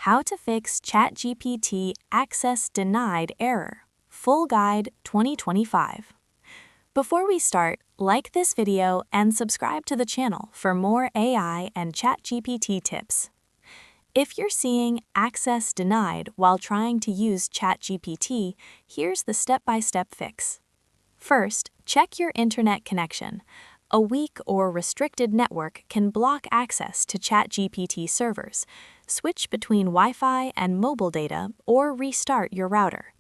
How to fix ChatGPT access denied error. Full Guide 2025. Before we start, like this video and subscribe to the channel for more AI and ChatGPT tips. If you're seeing access denied while trying to use ChatGPT, here's the step-by-step fix. First, check your internet connection. A weak or restricted network can block access to ChatGPT servers. Switch between Wi-Fi and mobile data or restart your router.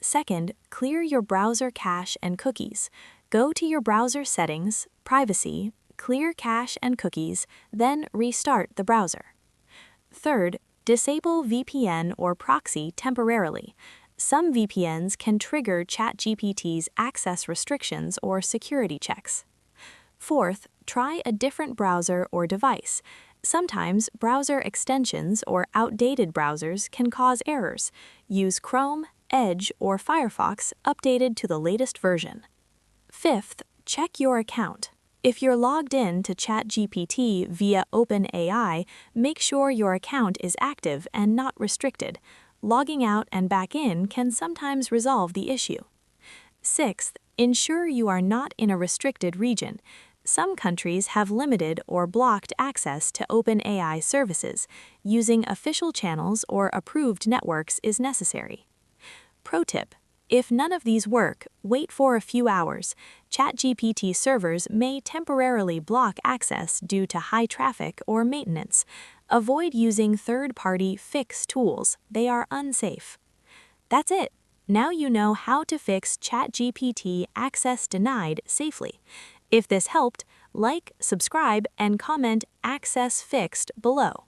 Second, clear your browser cache and cookies. Go to your browser settings, privacy, clear cache and cookies, then restart the browser. Third, disable VPN or proxy temporarily. Some VPNs can trigger ChatGPT's access restrictions or security checks. Fourth, try a different browser or device. Sometimes browser extensions or outdated browsers can cause errors. Use Chrome, Edge, or Firefox updated to the latest version. Fifth, check your account. If you're logged in to ChatGPT via OpenAI, make sure your account is active and not restricted. Logging out and back in can sometimes resolve the issue. Sixth, ensure you are not in a restricted region. Some countries have limited or blocked access to OpenAI services. Using official channels or approved networks is necessary. Pro tip: if none of these work, wait for a few hours. ChatGPT servers may temporarily block access due to high traffic or maintenance. Avoid using third-party fix tools. They are unsafe. That's it. Now you know how to fix ChatGPT access denied safely. If this helped, like, subscribe, and comment "Access Fixed" below.